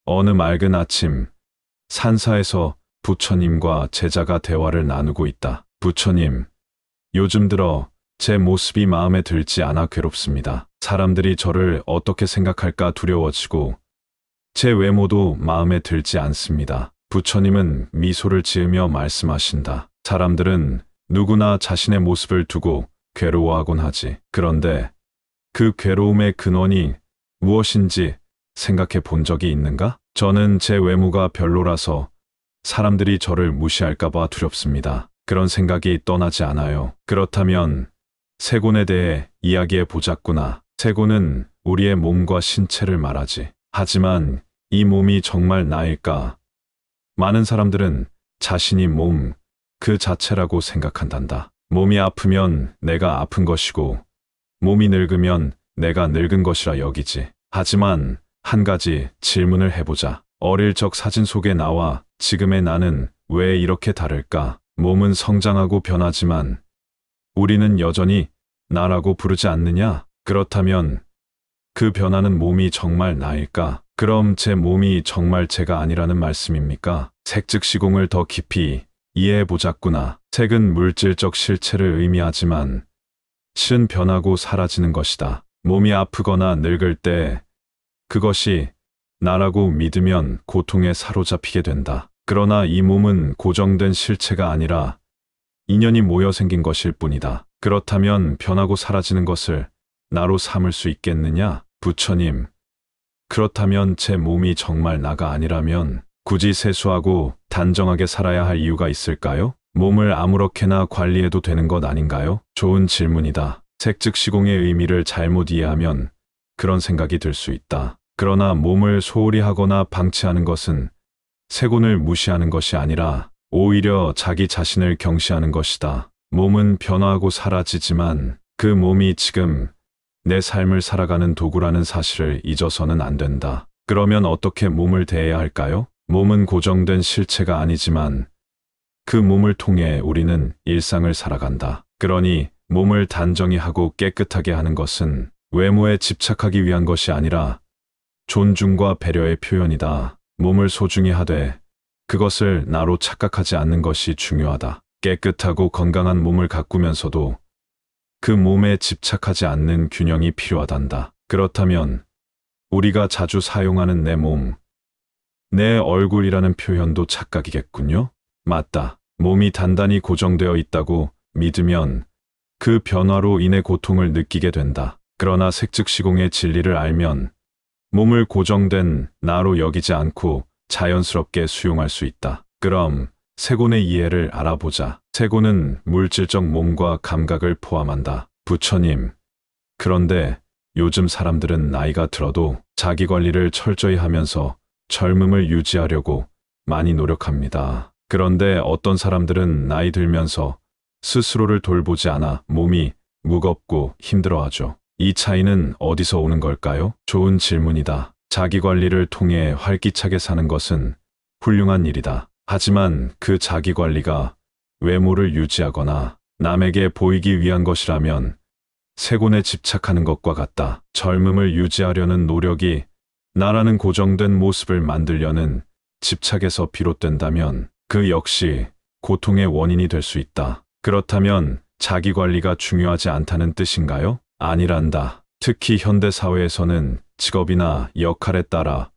어느 맑은 아침, 산사에서 부처님과 제자가 대화를 나누고 있다. 부처님, 요즘 들어 제 모습이 마음에 들지 않아 괴롭습니다. 사람들이 저를 어떻게 생각할까 두려워지고 제 외모도 마음에 들지 않습니다. 부처님은 미소를 지으며 말씀하신다. 사람들은 누구나 자신의 모습을 두고 괴로워하곤 하지. 그런데 그 괴로움의 근원이 무엇인지 생각해 본 적이 있는가? 저는 제 외모가 별로라서 사람들이 저를 무시할까봐 두렵습니다. 그런 생각이 떠나지 않아요. 그렇다면 세곤에 대해 이야기해 보자꾸나. 세곤은 우리의 몸과 신체를 말하지. 하지만 이 몸이 정말 나일까? 많은 사람들은 자신이 몸 그 자체라고 생각한단다. 몸이 아프면 내가 아픈 것이고 몸이 늙으면 내가 늙은 것이라 여기지. 하지만 한 가지 질문을 해보자. 어릴 적 사진 속의 나와 지금의 나는 왜 이렇게 다를까? 몸은 성장하고 변하지만 우리는 여전히 나라고 부르지 않느냐? 그렇다면 그 변하는 몸이 정말 나일까? 그럼 제 몸이 정말 제가 아니라는 말씀입니까? 색즉시공을 더 깊이 이해해보자꾸나. 색은 물질적 실체를 의미하지만 실은 변하고 사라지는 것이다. 몸이 아프거나 늙을 때 그것이 나라고 믿으면 고통에 사로잡히게 된다. 그러나 이 몸은 고정된 실체가 아니라 인연이 모여 생긴 것일 뿐이다. 그렇다면 변하고 사라지는 것을 나로 삼을 수 있겠느냐? 부처님, 그렇다면 제 몸이 정말 나가 아니라면 굳이 세수하고 단정하게 살아야 할 이유가 있을까요? 몸을 아무렇게나 관리해도 되는 것 아닌가요? 좋은 질문이다. 색즉시공의 의미를 잘못 이해하면 그런 생각이 들 수 있다. 그러나 몸을 소홀히 하거나 방치하는 것은 세곤을 무시하는 것이 아니라 오히려 자기 자신을 경시하는 것이다. 몸은 변화하고 사라지지만 그 몸이 지금 내 삶을 살아가는 도구라는 사실을 잊어서는 안 된다. 그러면 어떻게 몸을 대해야 할까요? 몸은 고정된 실체가 아니지만 그 몸을 통해 우리는 일상을 살아간다. 그러니 몸을 단정히 하고 깨끗하게 하는 것은 외모에 집착하기 위한 것이 아니라 존중과 배려의 표현이다. 몸을 소중히 하되 그것을 나로 착각하지 않는 것이 중요하다. 깨끗하고 건강한 몸을 가꾸면서도 그 몸에 집착하지 않는 균형이 필요하단다. 그렇다면 우리가 자주 사용하는 내 몸, 내 얼굴이라는 표현도 착각이겠군요. 맞다. 몸이 단단히 고정되어 있다고 믿으면 그 변화로 인해 고통을 느끼게 된다. 그러나 색즉시공의 진리를 알면 몸을 고정된 나로 여기지 않고 자연스럽게 수용할 수 있다. 그럼 세곤의 이해를 알아보자. 세곤은 물질적 몸과 감각을 포함한다. 부처님, 그런데 요즘 사람들은 나이가 들어도 자기 관리를 철저히 하면서 젊음을 유지하려고 많이 노력합니다. 그런데 어떤 사람들은 나이 들면서 스스로를 돌보지 않아 몸이 무겁고 힘들어하죠. 이 차이는 어디서 오는 걸까요? 좋은 질문이다. 자기 관리를 통해 활기차게 사는 것은 훌륭한 일이다. 하지만 그 자기 관리가 외모를 유지하거나 남에게 보이기 위한 것이라면 세곤에 집착하는 것과 같다. 젊음을 유지하려는 노력이 나라는 고정된 모습을 만들려는 집착에서 비롯된다면 그 역시 고통의 원인이 될 수 있다. 그렇다면 자기 관리가 중요하지 않다는 뜻인가요? 아니란다. 특히 현대 사회에서는 직업이나 역할에 따라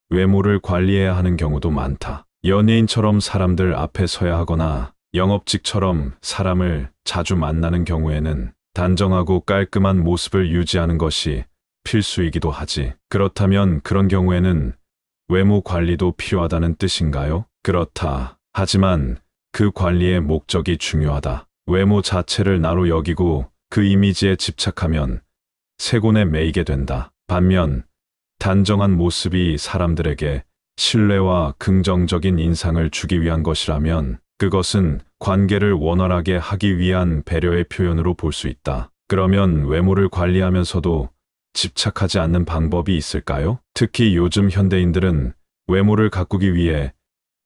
외모를 관리해야 하는 경우도 많다. 연예인처럼 사람들 앞에 서야 하거나 영업직처럼 사람을 자주 만나는 경우에는 단정하고 깔끔한 모습을 유지하는 것이 필수이기도 하지. 그렇다면 그런 경우에는 외모 관리도 필요하다는 뜻인가요? 그렇다. 하지만 그 관리의 목적이 중요하다. 외모 자체를 나로 여기고 그 이미지에 집착하면 세곤에 매이게 된다. 반면 단정한 모습이 사람들에게 신뢰와 긍정적인 인상을 주기 위한 것이라면 그것은 관계를 원활하게 하기 위한 배려의 표현으로 볼 수 있다. 그러면 외모를 관리하면서도 집착하지 않는 방법이 있을까요? 특히 요즘 현대인들은 외모를 가꾸기 위해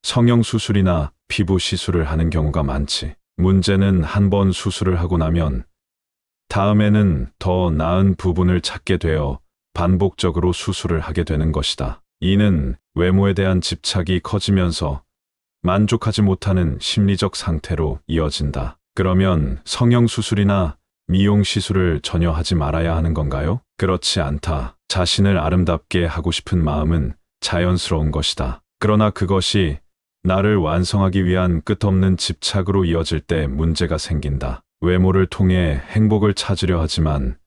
성형수술이나 피부 시술을 하는 경우가 많지. 문제는 한 번 수술을 하고 나면 다음에는 더 나은 부분을 찾게 되어 반복적으로 수술을 하게 되는 것이다. 이는 외모에 대한 집착이 커지면서 만족하지 못하는 심리적 상태로 이어진다. 그러면 성형수술이나 미용시술을 전혀 하지 말아야 하는 건가요? 그렇지 않다. 자신을 아름답게 하고 싶은 마음은 자연스러운 것이다. 그러나 그것이 나를 완성하기 위한 끝없는 집착으로 이어질 때 문제가 생긴다. 외모를 통해 행복을 찾으려 하지만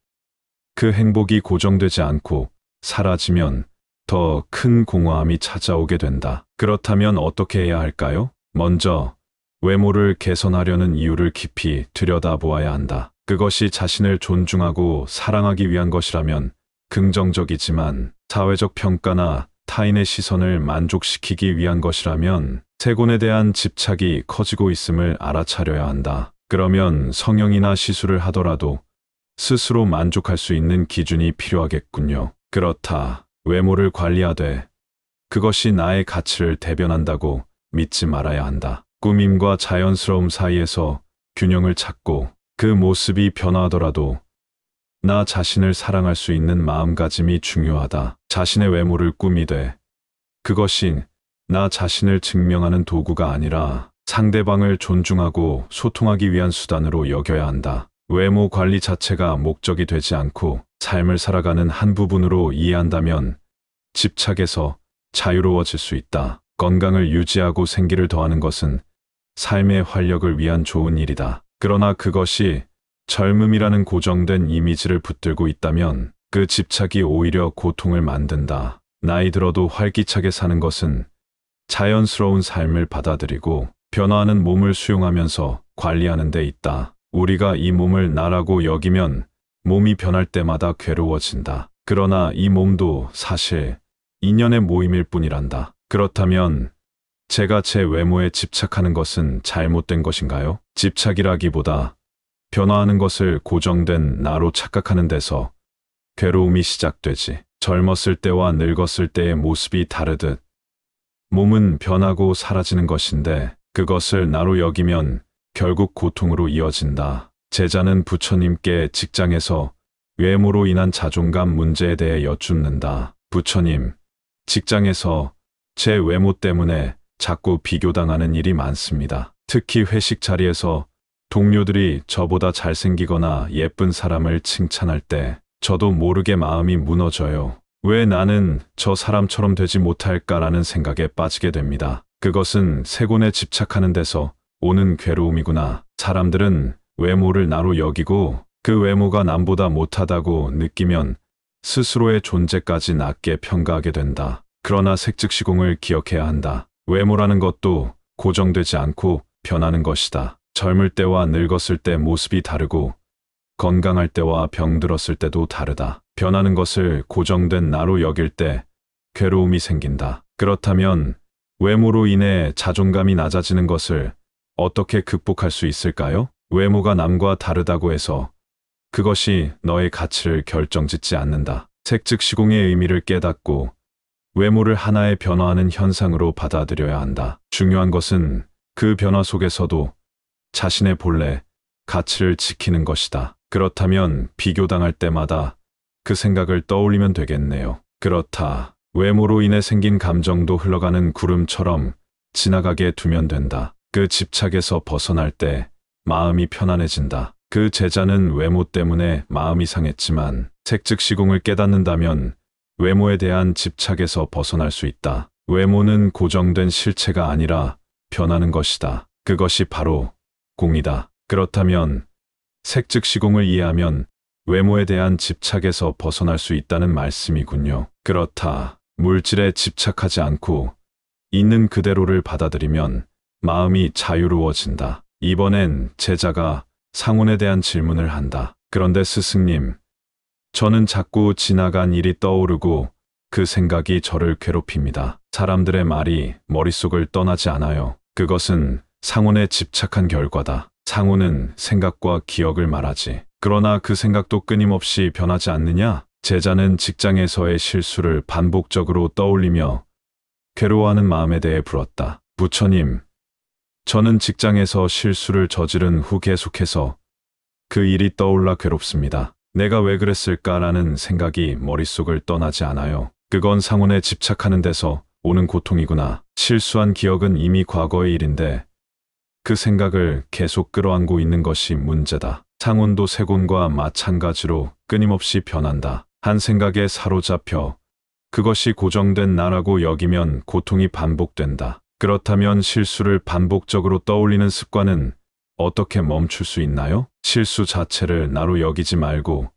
그 행복이 고정되지 않고 사라지면 더 큰 공허함이 찾아오게 된다. 그렇다면 어떻게 해야 할까요? 먼저 외모를 개선하려는 이유를 깊이 들여다보아야 한다. 그것이 자신을 존중하고 사랑하기 위한 것이라면 긍정적이지만 사회적 평가나 타인의 시선을 만족시키기 위한 것이라면 세곤에 대한 집착이 커지고 있음을 알아차려야 한다. 그러면 성형이나 시술을 하더라도 스스로 만족할 수 있는 기준이 필요하겠군요. 그렇다. 외모를 관리하되 그것이 나의 가치를 대변한다고 믿지 말아야 한다. 꾸밈과 자연스러움 사이에서 균형을 찾고 그 모습이 변화하더라도 나 자신을 사랑할 수 있는 마음가짐이 중요하다. 자신의 외모를 꾸미되 그것이 나 자신을 증명하는 도구가 아니라 상대방을 존중하고 소통하기 위한 수단으로 여겨야 한다. 외모 관리 자체가 목적이 되지 않고 삶을 살아가는 한 부분으로 이해한다면 집착에서 자유로워질 수 있다. 건강을 유지하고 생기를 더하는 것은 삶의 활력을 위한 좋은 일이다. 그러나 그것이 젊음이라는 고정된 이미지를 붙들고 있다면 그 집착이 오히려 고통을 만든다. 나이 들어도 활기차게 사는 것은 자연스러운 삶을 받아들이고 변화하는 몸을 수용하면서 관리하는 데 있다. 우리가 이 몸을 나라고 여기면 몸이 변할 때마다 괴로워진다. 그러나 이 몸도 사실 인연의 모임일 뿐이란다. 그렇다면 제가 제 외모에 집착하는 것은 잘못된 것인가요? 집착이라기보다 변화하는 것을 고정된 나로 착각하는 데서 괴로움이 시작되지. 젊었을 때와 늙었을 때의 모습이 다르듯 몸은 변하고 사라지는 것인데 그것을 나로 여기면 결국 고통으로 이어진다. 제자는 부처님께 직장에서 외모로 인한 자존감 문제에 대해 여쭙는다. 부처님, 직장에서 제 외모 때문에 자꾸 비교당하는 일이 많습니다. 특히 회식 자리에서 동료들이 저보다 잘생기거나 예쁜 사람을 칭찬할 때 저도 모르게 마음이 무너져요. 왜 나는 저 사람처럼 되지 못할까라는 생각에 빠지게 됩니다. 그것은 세곤에 집착하는 데서 오는 괴로움이구나. 사람들은 외모를 나로 여기고 그 외모가 남보다 못하다고 느끼면 스스로의 존재까지 낮게 평가하게 된다. 그러나 색즉시공을 기억해야 한다. 외모라는 것도 고정되지 않고 변하는 것이다. 젊을 때와 늙었을 때 모습이 다르고 건강할 때와 병들었을 때도 다르다. 변하는 것을 고정된 나로 여길 때 괴로움이 생긴다. 그렇다면 외모로 인해 자존감이 낮아지는 것을 어떻게 극복할 수 있을까요? 외모가 남과 다르다고 해서 그것이 너의 가치를 결정짓지 않는다. 색즉시공의 의미를 깨닫고 외모를 하나의 변화하는 현상으로 받아들여야 한다. 중요한 것은 그 변화 속에서도 자신의 본래 가치를 지키는 것이다. 그렇다면 비교당할 때마다 그 생각을 떠올리면 되겠네요. 그렇다. 외모로 인해 생긴 감정도 흘러가는 구름처럼 지나가게 두면 된다. 그 집착에서 벗어날 때 마음이 편안해진다. 그 제자는 외모 때문에 마음이 상했지만 색즉시공을 깨닫는다면 외모에 대한 집착에서 벗어날 수 있다. 외모는 고정된 실체가 아니라 변하는 것이다. 그것이 바로 공이다. 그렇다면 색즉시공을 이해하면 외모에 대한 집착에서 벗어날 수 있다는 말씀이군요. 그렇다. 물질에 집착하지 않고 있는 그대로를 받아들이면 마음이 자유로워진다. 이번엔 제자가 상혼에 대한 질문을 한다. 그런데 스승님, 저는 자꾸 지나간 일이 떠오르고 그 생각이 저를 괴롭힙니다. 사람들의 말이 머릿속을 떠나지 않아요. 그것은 상혼에 집착한 결과다. 상혼은 생각과 기억을 말하지. 그러나 그 생각도 끊임없이 변하지 않느냐? 제자는 직장에서의 실수를 반복적으로 떠올리며 괴로워하는 마음에 대해 물었다. 부처님, 저는 직장에서 실수를 저지른 후 계속해서 그 일이 떠올라 괴롭습니다. 내가 왜 그랬을까라는 생각이 머릿속을 떠나지 않아요. 그건 상혼에 집착하는 데서 오는 고통이구나. 실수한 기억은 이미 과거의 일인데 그 생각을 계속 끌어안고 있는 것이 문제다. 상혼도 세곤과 마찬가지로 끊임없이 변한다. 한 생각에 사로잡혀 그것이 고정된 나라고 여기면 고통이 반복된다. 그렇다면 실수를 반복적으로 떠올리는 습관은 어떻게 멈출 수 있나요? 실수 자체를 나로 여기지 말고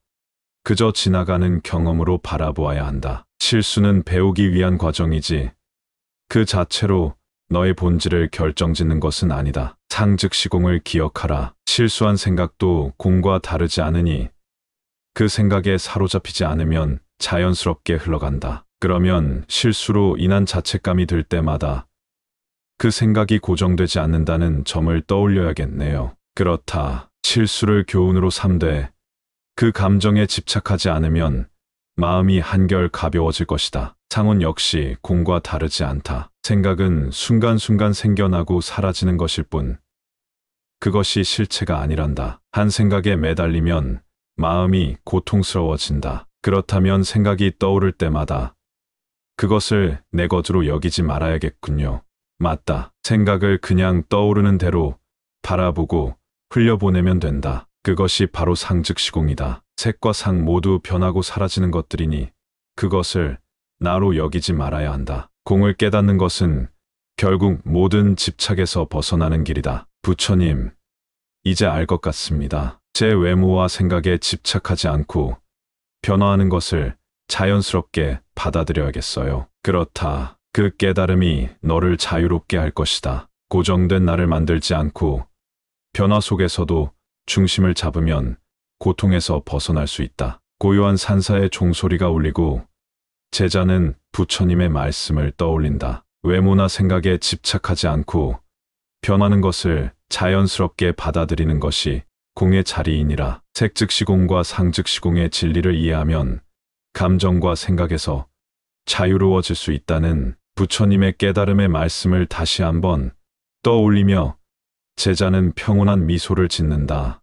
그저 지나가는 경험으로 바라보아야 한다. 실수는 배우기 위한 과정이지 그 자체로 너의 본질을 결정짓는 것은 아니다. 상즉시공을 기억하라. 실수한 생각도 공과 다르지 않으니 그 생각에 사로잡히지 않으면 자연스럽게 흘러간다. 그러면 실수로 인한 자책감이 들 때마다 그 생각이 고정되지 않는다는 점을 떠올려야겠네요. 그렇다. 실수를 교훈으로 삼되 그 감정에 집착하지 않으면 마음이 한결 가벼워질 것이다. 상혼 역시 공과 다르지 않다. 생각은 순간순간 생겨나고 사라지는 것일 뿐 그것이 실체가 아니란다. 한 생각에 매달리면 마음이 고통스러워진다. 그렇다면 생각이 떠오를 때마다 그것을 내 것으로 여기지 말아야겠군요. 맞다. 생각을 그냥 떠오르는 대로 바라보고 흘려보내면 된다. 그것이 바로 상즉시공이다. 색과 상 모두 변하고 사라지는 것들이니 그것을 나로 여기지 말아야 한다. 공을 깨닫는 것은 결국 모든 집착에서 벗어나는 길이다. 부처님, 이제 알 것 같습니다. 제 외모와 생각에 집착하지 않고 변화하는 것을 자연스럽게 받아들여야겠어요. 그렇다. 그 깨달음이 너를 자유롭게 할 것이다. 고정된 나를 만들지 않고 변화 속에서도 중심을 잡으면 고통에서 벗어날 수 있다. 고요한 산사의 종소리가 울리고 제자는 부처님의 말씀을 떠올린다. 외모나 생각에 집착하지 않고 변하는 것을 자연스럽게 받아들이는 것이 공의 자리이니라. 색즉시공과 상즉시공의 진리를 이해하면 감정과 생각에서 자유로워질 수 있다는 부처님의 깨달음의 말씀을 다시 한번 떠올리며 제자는 평온한 미소를 짓는다.